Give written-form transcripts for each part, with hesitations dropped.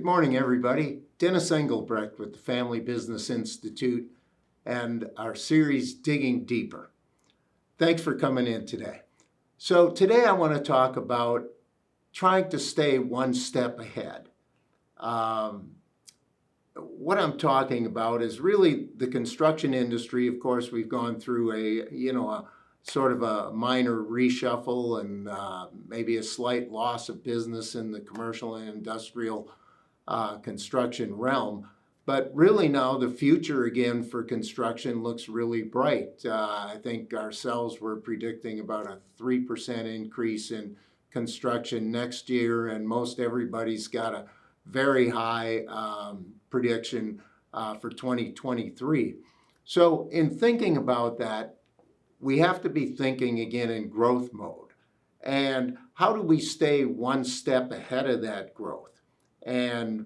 Good morning, everybody. Dennis Engelbrecht with the Family Business Institute and our series, Digging Deeper. Thanks for coming in today. So today I want to talk about trying to stay one step ahead. What I'm talking about is really the construction industry. Of course, we've gone through a sort of a minor reshuffle and maybe a slight loss of business in the commercial and industrial construction realm. But really now the future again for construction looks really bright. I think ourselves we're predicting about a 3% increase in construction next year, and most everybody's got a very high prediction for 2023. So in thinking about that, we have to be thinking again in growth mode. And how do we stay one step ahead of that growth? And,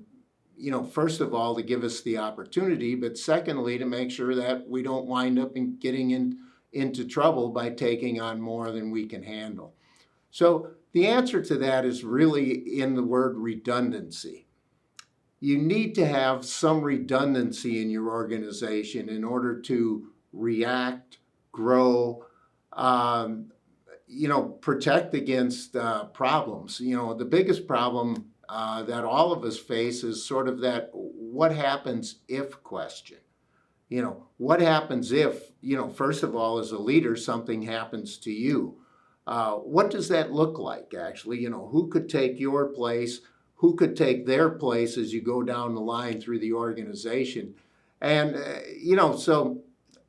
first of all, to give us the opportunity, but secondly, to make sure that we don't wind up getting into trouble by taking on more than we can handle. So the answer to that is really in the word redundancy. You need to have some redundancy in your organization in order to react, grow, protect against problems. The biggest problem that all of us face is sort of that what happens if question. What happens if, first of all, as a leader, something happens to you? What does that look like, actually? Who could take your place? Who could take their place as you go down the line through the organization? And, so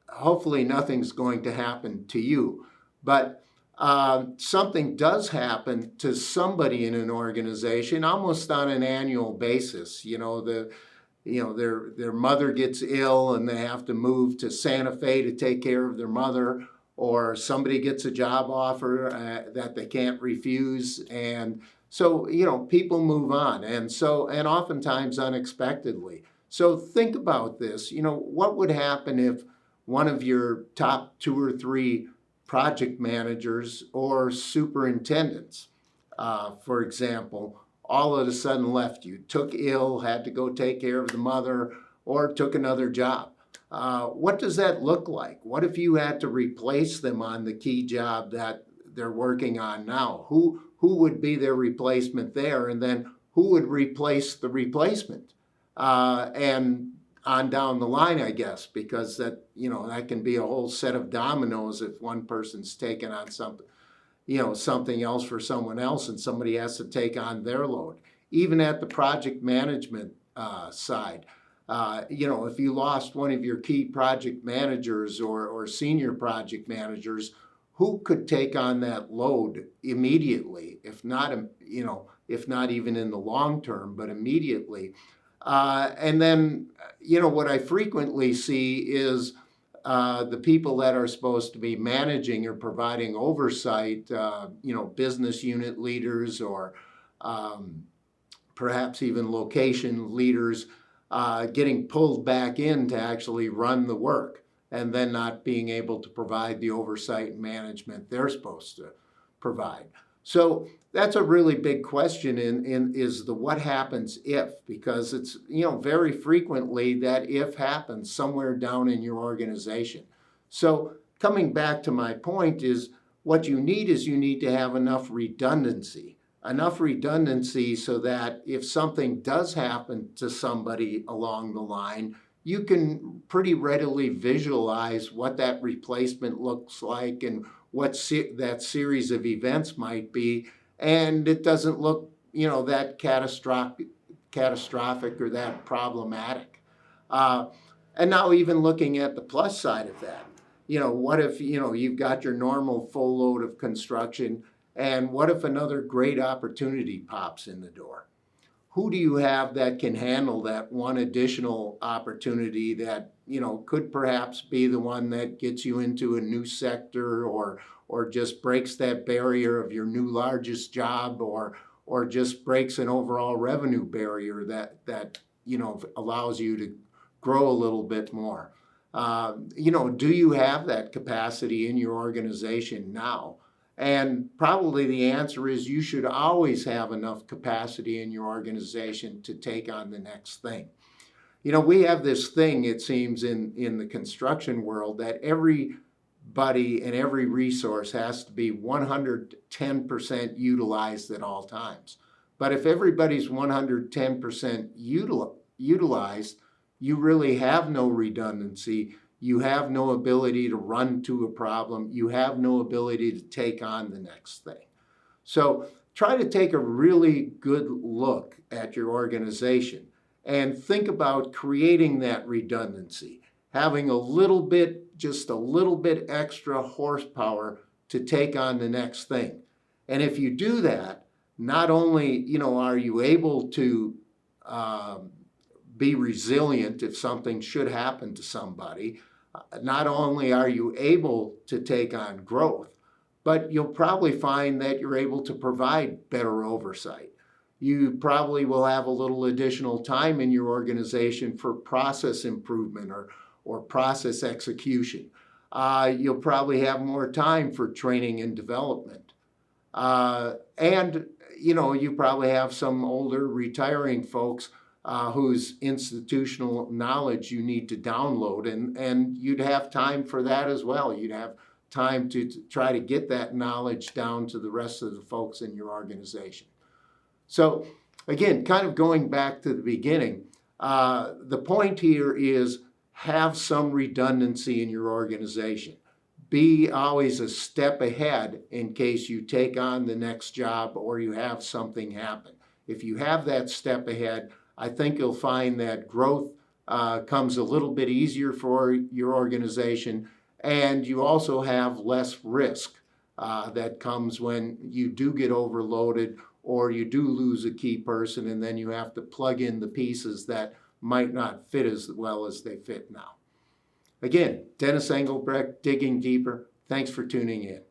hopefully nothing's going to happen to you. But something does happen to somebody in an organization almost on an annual basis. Their mother gets ill and they have to move to Santa Fe to take care of their mother, or somebody gets a job offer that they can't refuse, and so people move on, and oftentimes unexpectedly. So think about this. What would happen if one of your top 2 or 3 project managers or superintendents, for example, all of a sudden left you, took ill, had to go take care of the mother, or took another job? What does that look like? What if you had to replace them on the key job that they're working on now? Who would be their replacement there? And then who would replace the replacement? And on down the line, I guess, because that can be a whole set of dominoes if one person's taken on something else for someone else and somebody has to take on their load. Even at the project management side, if you lost one of your key project managers or senior project managers, who could take on that load immediately, if not even in the long term, but immediately? And then, what I frequently see is the people that are supposed to be managing or providing oversight, business unit leaders or perhaps even location leaders getting pulled back in to actually run the work and then not being able to provide the oversight and management they're supposed to provide. So that's a really big question is the what happens if, because it's, very frequently that if happens somewhere down in your organization. So coming back to my point is what you need to have enough redundancy so that if something does happen to somebody along the line, you can pretty readily visualize what that replacement looks like and what that series of events might be, and it doesn't look, that catastrophic or that problematic. And now even looking at the plus side of that, what if, you've got your normal full load of construction, and what if another great opportunity pops in the door? Who do you have that can handle that one additional opportunity that, could perhaps be the one that gets you into a new sector or just breaks that barrier of your new largest job or just breaks an overall revenue barrier that allows you to grow a little bit more? Do you have that capacity in your organization now? And probably the answer is you should always have enough capacity in your organization to take on the next thing. You know, we have this thing, it seems, in the construction world that everybody and every resource has to be 110% utilized at all times. But if everybody's 110% utilized, you really have no redundancy. You have no ability to run to a problem. You have no ability to take on the next thing. So try to take a really good look at your organization and think about creating that redundancy, having a little bit, just a little bit extra horsepower to take on the next thing. And if you do that, not only, are you able to be resilient if something should happen to somebody, not only are you able to take on growth, but you'll probably find that you're able to provide better oversight. You probably will have a little additional time in your organization for process improvement or process execution. You'll probably have more time for training and development. And you probably have some older retiring folks whose institutional knowledge you need to download, and you'd have time for that as well. You'd have time to try to get that knowledge down to the rest of the folks in your organization. So again, kind of going back to the beginning, the point here is have some redundancy in your organization. Be always a step ahead in case you take on the next job or you have something happen. If you have that step ahead, I think you'll find that growth comes a little bit easier for your organization, and you also have less risk that comes when you do get overloaded or you do lose a key person and then you have to plug in the pieces that might not fit as well as they fit now. Again, Dennis Engelbrecht, Digging Deeper. Thanks for tuning in.